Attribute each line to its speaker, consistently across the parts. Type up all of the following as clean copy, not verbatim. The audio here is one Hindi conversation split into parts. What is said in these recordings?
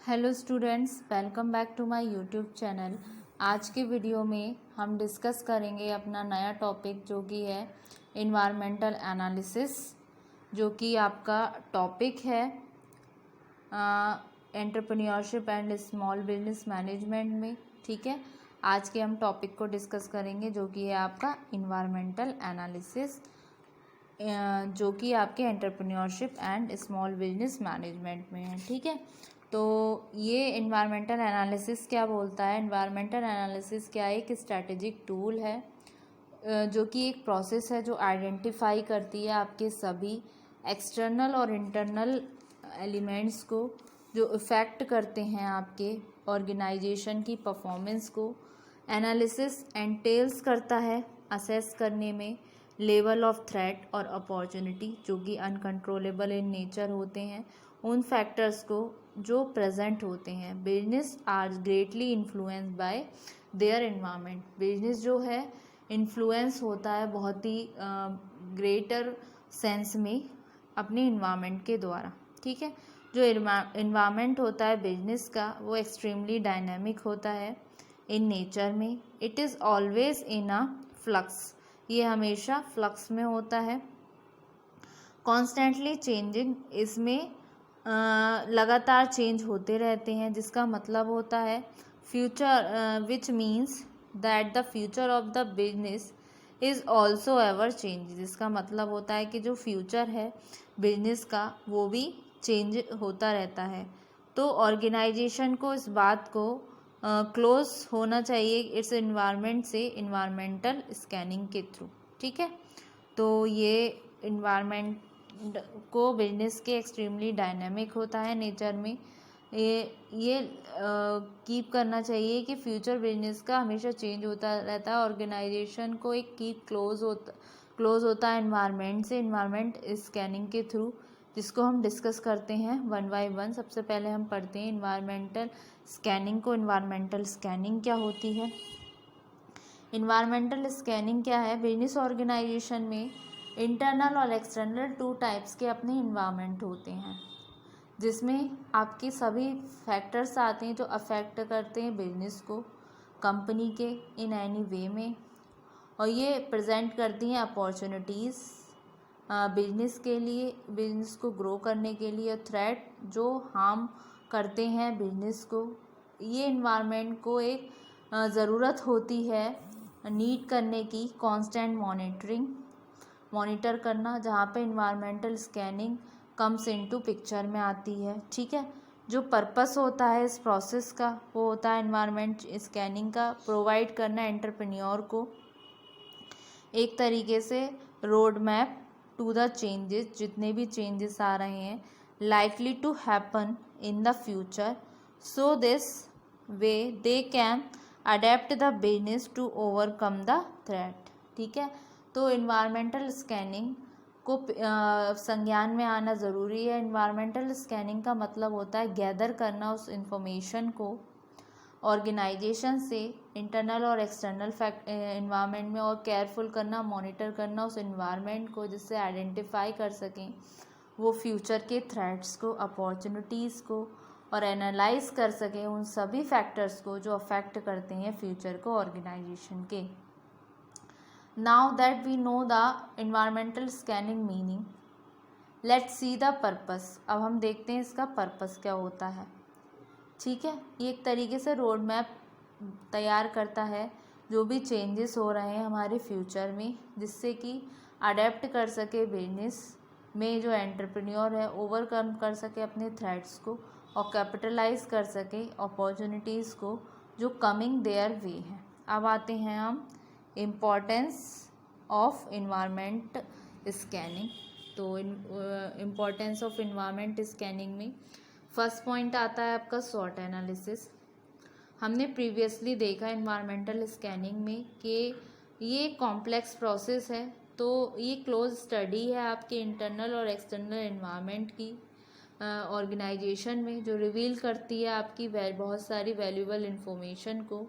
Speaker 1: Hello students, welcome back to my YouTube channel. आज के वीडियो में हम डिस्कस करेंगे अपना नया टॉपिक जो कि है इन्वायरमेंटल एनालिसिस, जो कि आपका टॉपिक है entrepreneurship and small business management में। ठीक है, आज के हम टॉपिक को डिस्कस करेंगे जो कि है आपका इन्वायरमेंटल एनालिसिस, जो कि आपके entrepreneurship and small business management में है। ठीक है, तो ये इन्वायरमेंटल एनालिसिस क्या बोलता है? इन्वायरमेंटल एनालिसिस क्या है? एक स्ट्रैटेजिक टूल है जो कि एक प्रोसेस है जो आइडेंटिफाई करती है आपके सभी एक्सटर्नल और इंटरनल एलिमेंट्स को जो इफ़ेक्ट करते हैं आपके ऑर्गेनाइजेशन की परफॉर्मेंस को। एनालिसिस एंटेल्स करता है असेस करने में लेवल ऑफ थ्रेट और अपॉर्चुनिटी जो कि अनकंट्रोलेबल इन नेचर होते हैं, उन फैक्टर्स को जो प्रेजेंट होते हैं। Business are greatly influence by their environment. Business जो है इन्फ्लुएंस होता है बहुत ही ग्रेटर सेंस में अपने इन्वायरमेंट के द्वारा। ठीक है, जो इन्वायरमेंट होता है बिजनेस का वो एक्सट्रीमली डायनेमिक होता है इन नेचर में। It is always in a flux, ये हमेशा फ्लक्स में होता है। कॉन्स्टेंटली चेंजिंग, इसमें लगातार चेंज होते रहते हैं, जिसका मतलब होता है future, which means that the future of the business is also ever change. जिसका मतलब होता है कि जो फ्यूचर है बिजनेस का वो भी चेंज होता रहता है। तो ऑर्गेनाइजेशन को इस बात को क्लोज होना चाहिए इस इन्वायरमेंट से इन्वायरमेंटल स्कैनिंग के थ्रू। ठीक है, तो ये इन्वायरमेंट को बिजनेस के एक्सट्रीमली डायनेमिक होता है नेचर में। ये कीप करना चाहिए कि फ्यूचर बिजनेस का हमेशा चेंज होता रहता है। ऑर्गेनाइजेशन को एक कीप क्लोज होता है इन्वायरमेंट से इन्वायरमेंट स्कैनिंग के थ्रू, जिसको हम डिस्कस करते हैं वन बाय वन। सबसे पहले हम पढ़ते हैं इन्वायरमेंटल स्कैनिंग को। इन्वायरमेंटल स्कैनिंग क्या होती है? इन्वायरमेंटल स्कैनिंग क्या है? बिजनेस ऑर्गेनाइजेशन में इंटरनल और एक्सटर्नल टू टाइप्स के अपने इन्वायरमेंट होते हैं, जिसमें आपके सभी फैक्टर्स आते हैं जो अफेक्ट करते हैं बिजनेस को, कंपनी के इन एनी वे में। और ये प्रेजेंट करती हैं अपॉर्चुनिटीज़ बिजनेस के लिए, बिजनेस को ग्रो करने के लिए, और थ्रेट जो हार्म करते हैं बिजनेस को। ये इन्वायरमेंट को एक ज़रूरत होती है नीड करने की, कांस्टेंट मॉनिटर करना, जहाँ पे environmental scanning comes into picture में आती है। ठीक है, जो पर्पस होता है इस प्रोसेस का वो होता है इन्वायरमेंट स्कैनिंग का प्रोवाइड करना एंटरप्रेन्योर को एक तरीके से road map to the changes, जितने भी चेंजेस आ रहे हैं likely to happen in the future, so this way they can adapt the business to overcome the threat। ठीक है, तो इन्वायरमेंटल स्कैनिंग को संज्ञान में आना ज़रूरी है। इन्वायरमेंटल स्कैनिंग का मतलब होता है गैदर करना उस इंफॉर्मेशन को ऑर्गेनाइजेशन से इंटरनल और एक्सटर्नल इन्वायरमेंट में, और केयरफुल करना, मॉनिटर करना उस इन्वायरमेंट को, जिससे आइडेंटिफाई कर सकें वो फ्यूचर के थ्रेट्स को, अपॉर्चुनिटीज़ को, और एनालाइज कर सकें उन सभी फैक्टर्स को जो अफेक्ट करते हैं फ्यूचर को ऑर्गेनाइजेशन के। Now that we know the environmental scanning meaning, let's see the purpose. अब हम देखते हैं इसका पर्पस क्या होता है। ठीक है, ये एक तरीके से रोड मैप तैयार करता है जो भी चेंजेस हो रहे हैं हमारे फ्यूचर में, जिससे कि अडेप्ट कर सके बिजनेस में जो एंटरप्रेन्योर है, ओवरकम कर सके अपने थ्रेट्स को और कैपिटलाइज कर सके अपॉर्चुनिटीज़ को जो कमिंग देयर वे हैं। अब आते हैं हम इम्पोर्टेंस ऑफ इन्वायरमेंट स्कैनिंग। तो इम्पोर्टेंस ऑफ इन्वायरमेंट स्कैनिंग में फर्स्ट पॉइंट आता है आपका सॉट एनालिसिस। हमने प्रीवियसली देखा इन्वायरमेंटल स्कैनिंग में कि ये कॉम्प्लेक्स प्रोसेस है, तो ये क्लोज स्टडी है आपके इंटरनल और एक्सटर्नल इन्वायरमेंट की ऑर्गेनाइजेशन में, जो रिवील करती है आपकी बहुत सारी वैल्यूएबल इंफॉर्मेशन को,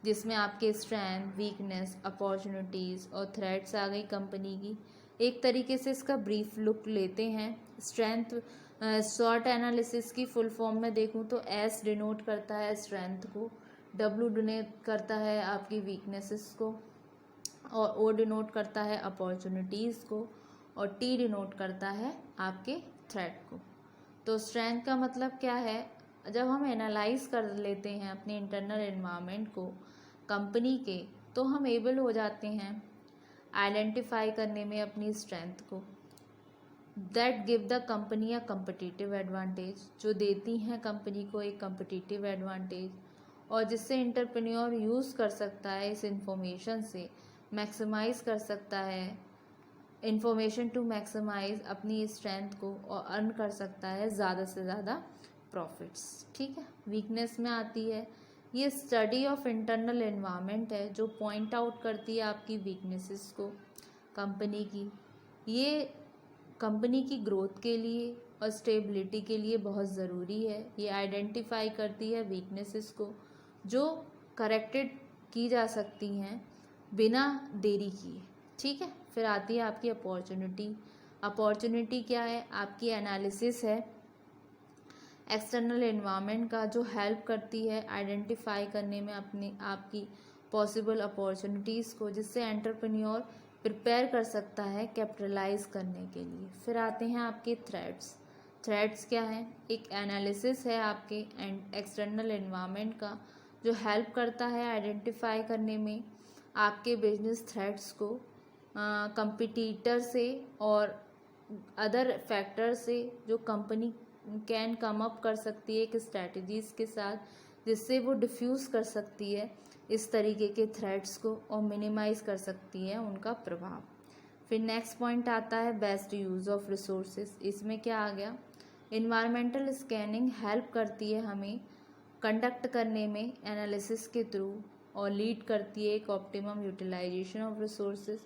Speaker 1: जिसमें आपके स्ट्रेंथ, वीकनेस, अपॉर्चुनिटीज़ और थ्रेट्स आ गई कंपनी की। एक तरीके से इसका ब्रीफ लुक लेते हैं। स्ट्रेंथ शॉर्ट एनालिसिस की फुल फॉर्म में देखूँ तो एस डिनोट करता है स्ट्रेंथ को, डब्ल्यू डिनोट करता है आपकी वीकनेसेस को, और ओ डिनोट करता है अपॉर्चुनिटीज़ को, और टी डिनोट करता है आपके थ्रेट को। तो स्ट्रेंथ का मतलब क्या है, जब हम एनालाइज कर लेते हैं अपने इंटरनल एनवायरनमेंट को कंपनी के, तो हम एबल हो जाते हैं आइडेंटिफाई करने में अपनी स्ट्रेंथ को, that give the company a competitive advantage, जो देती हैं कंपनी को एक कम्पिटिटिव एडवांटेज, और जिससे एंटरप्रेन्योर यूज़ कर सकता है इस इंफॉर्मेशन से, मैक्सिमाइज़ कर सकता है इंफॉर्मेशन टू मैक्सिमाइज अपनी स्ट्रेंथ को, और अर्न कर सकता है ज़्यादा से ज़्यादा प्रॉफिट्स। ठीक है, वीकनेस में आती है, ये स्टडी ऑफ इंटरनल एनवायरनमेंट है जो पॉइंट आउट करती है आपकी वीकनेसेस को कंपनी की। ये कंपनी की ग्रोथ के लिए और स्टेबिलिटी के लिए बहुत ज़रूरी है। ये आइडेंटिफाई करती है वीकनेसेस को जो करेक्टेड की जा सकती हैं बिना देरी किए। ठीक है, फिर आती है आपकी अपॉर्चुनिटी। अपॉर्चुनिटी क्या है, आपकी एनालिसिस है एक्सटर्नल एनवायरनमेंट का, जो हेल्प करती है आइडेंटिफाई करने में अपनी आपकी पॉसिबल अपॉर्चुनिटीज़ को, जिससे एंटरप्रेन्योर प्रिपेयर कर सकता है कैपिटलाइज करने के लिए। फिर आते हैं आपके थ्रेट्स। थ्रेट्स क्या है, एक एनालिसिस है आपके एक्सटर्नल एनवायरनमेंट का जो हेल्प करता है आइडेंटिफाई करने में आपके बिजनेस थ्रेट्स को कंपटीटर से और अदर फैक्टर से, जो कंपनी कैन कम अप कर सकती है एक स्ट्रैटेजीज़ के साथ, जिससे वो डिफ्यूज़ कर सकती है इस तरीके के थ्रेट्स को और मिनिमाइज़ कर सकती है उनका प्रभाव। फिर नेक्स्ट पॉइंट आता है बेस्ट यूज़ ऑफ रिसोर्सेज। इसमें क्या आ गया, इन्वायरमेंटल स्कैनिंग हेल्प करती है हमें कंडक्ट करने में एनालिसिस के थ्रू, और लीड करती है एक optimum utilisation of resources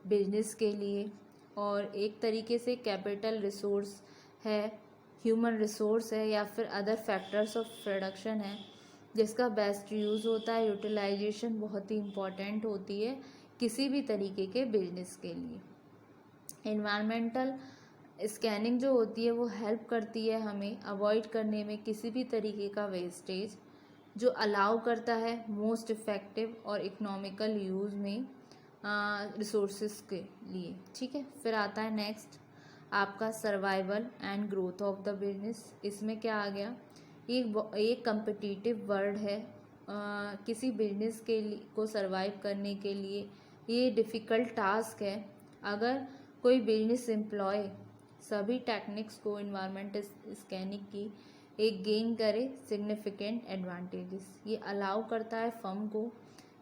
Speaker 1: business के लिए। और एक तरीके से कैपिटल रिसोर्स है, ह्यूमन रिसोर्स है, या फिर अदर फैक्टर्स ऑफ प्रोडक्शन है जिसका बेस्ट यूज़ होता है। यूटिलाइजेशन बहुत ही इम्पॉर्टेंट होती है किसी भी तरीके के बिजनेस के लिए। इन्वायरमेंटल स्कैनिंग जो होती है वो हेल्प करती है हमें अवॉइड करने में किसी भी तरीके का वेस्टेज, जो अलाउ करता है मोस्ट इफ़ेक्टिव और इकोनॉमिकल यूज़ में रिसोर्सेज के लिए। ठीक है, फिर आता है नेक्स्ट आपका survival and growth of the business. इसमें क्या आ गया, एक कम्पिटिटिव वर्ड है, किसी बिजनेस के लिए को सर्वाइव करने के लिए ये डिफ़िकल्ट टास्क है। अगर कोई बिजनेस एम्प्लॉय सभी टेक्निक्स को इन्वायरमेंट स्कैनिंग की एक गेन करे सिग्निफिकेंट एडवांटेजेस, ये अलाउ करता है फर्म को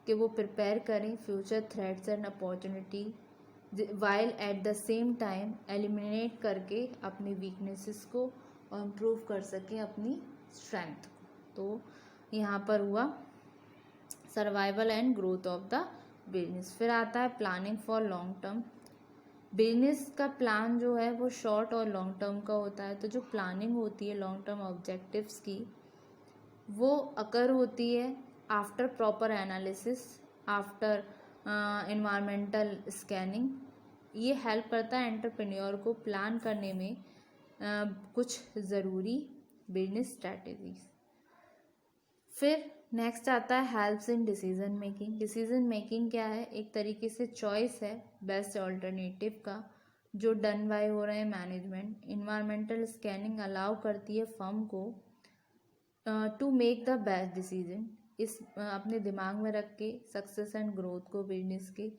Speaker 1: कि वो प्रिपेयर करें future threats and opportunity, while at the same time eliminate करके अपनी वीकनेसेस को और इम्प्रूव कर सकें अपनी स्ट्रेंथ को। तो यहाँ पर हुआ survival and growth of the business. फिर आता है planning for long term. Business का प्लान जो है वो शॉर्ट और लॉन्ग टर्म का होता है। तो जो प्लानिंग होती है लॉन्ग टर्म ऑब्जेक्टिव्स की, वो अकर होती है after proper analysis, after environmental scanning. ये हेल्प करता है एंटरप्रेन्योर को प्लान करने में कुछ ज़रूरी बिजनेस स्ट्रैटेजीज। फिर नेक्स्ट आता है helps in decision making. Decision making क्या है, एक तरीके से चॉइस है बेस्ट ऑल्टरनेटिव का जो डन बाय हो रहे हैं मैनेजमेंट। इन्वायरमेंटल स्कैनिंग अलाउ करती है फर्म को to make the best decision, इस अपने दिमाग में रख के सक्सेस एंड ग्रोथ को बिजनेस के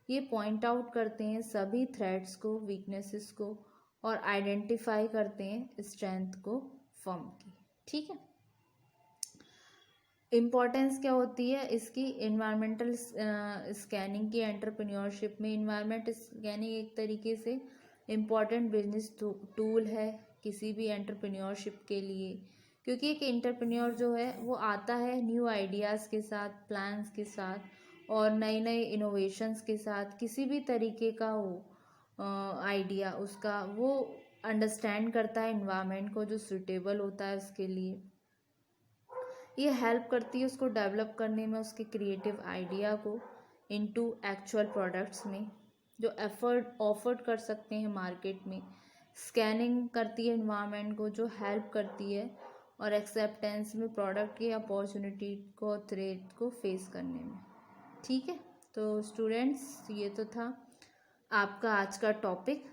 Speaker 1: ये पॉइंट आउट करते हैं सभी थ्रेट्स को, वीकनेसेस को, और आइडेंटिफाई करते हैं स्ट्रेंथ को फर्म की। ठीक है, इम्पॉर्टेंस क्या होती है इसकी इन्वायरमेंटल स्कैनिंग की एंटरप्रेन्योरशिप में। इन्वायरमेंट स्कैनिंग एक तरीके से इम्पॉर्टेंट बिजनेस टूल है किसी भी एंटरप्रेन्योरशिप के लिए, क्योंकि एक एंटरप्रेन्योर जो है वो आता है न्यू आइडियाज़ के साथ, प्लान्स के साथ और नए नए इनोवेशंस के साथ। किसी भी तरीके का वो आइडिया उसका वो अंडरस्टैंड करता है इन्वायरमेंट को जो सूटेबल होता है उसके लिए। ये हेल्प करती है उसको डेवलप करने में, उसके क्रिएटिव आइडिया को इनटू एक्चुअल प्रोडक्ट्स में जो ऑफर्ड कर सकते हैं मार्केट में। स्कैनिंग करती है इन्वायरमेंट को, जो हेल्प करती है और एक्सेप्टेंस में प्रोडक्ट की अपॉर्चुनिटी को, थ्रेट को फेस करने में। ठीक है, तो स्टूडेंट्स ये तो था आपका आज का टॉपिक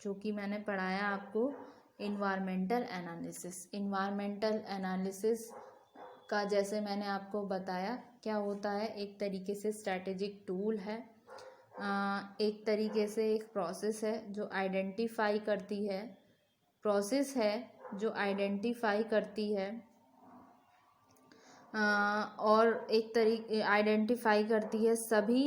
Speaker 1: जो कि मैंने पढ़ाया आपको, इन्वायरमेंटल एनालिसिस। इन्वायरमेंटल एनालिसिस का जैसे मैंने आपको बताया क्या होता है, एक तरीके से स्ट्रैटेजिक टूल है, एक तरीके से एक प्रोसेस है जो आइडेंटिफाई करती है, प्रोसेस है जो आइडेंटिफाई करती है और एक तरीके आइडेंटिफाई करती है सभी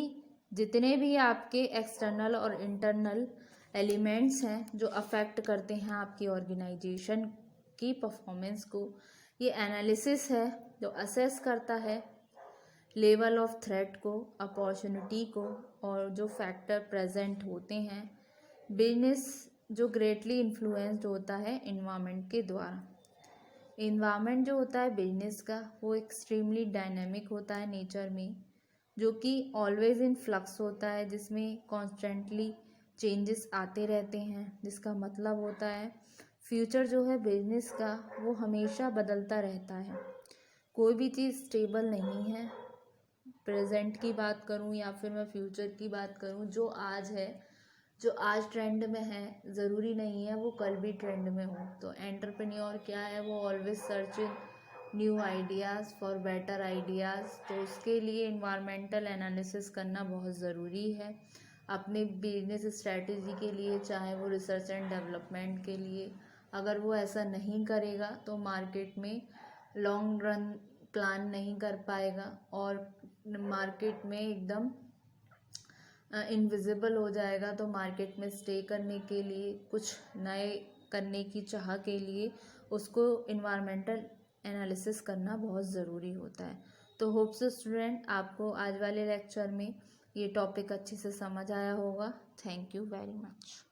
Speaker 1: जितने भी आपके एक्सटर्नल और इंटरनल एलिमेंट्स हैं जो अफेक्ट करते हैं आपकी ऑर्गेनाइजेशन की परफॉर्मेंस को। ये एनालिसिस है जो असेस करता है लेवल ऑफ थ्रेट को, अपॉर्चुनिटी को, और जो फैक्टर प्रेजेंट होते हैं। बिजनेस जो ग्रेटली इन्फ्लुएंस्ड होता है इन्वायरमेंट के द्वारा। इन्वायरमेंट जो होता है बिजनेस का, वो एक्सट्रीमली डायनेमिक होता है नेचर में, जो कि ऑलवेज इन फ्लक्स होता है, जिसमें कॉन्स्टेंटली चेंजेस आते रहते हैं, जिसका मतलब होता है फ्यूचर जो है बिजनेस का वो हमेशा बदलता रहता है। कोई भी चीज़ स्टेबल नहीं है। प्रेजेंट की बात करूं या फिर मैं फ्यूचर की बात करूं, जो आज है, जो आज ट्रेंड में है, ज़रूरी नहीं है वो कल भी ट्रेंड में हो। तो एंटरप्रेन्योर क्या है, वो always search in new ideas for better ideas. तो उसके लिए इन्वायरमेंटल एनालिसिस करना बहुत ज़रूरी है अपने बिजनेस स्ट्रेटजी के लिए, चाहे वो रिसर्च एंड डेवलपमेंट के लिए। अगर वो ऐसा नहीं करेगा तो मार्केट में लॉन्ग रन प्लान नहीं कर पाएगा और मार्केट में एकदम इनविजिबल हो जाएगा। तो मार्केट में स्टे करने के लिए, कुछ नए करने की चाह के लिए उसको इन्वायरमेंटल एनालिसिस करना बहुत ज़रूरी होता है। तो होप सो स्टूडेंट आपको आज वाले लेक्चर में ये टॉपिक अच्छे से समझ आया होगा। Thank you very much.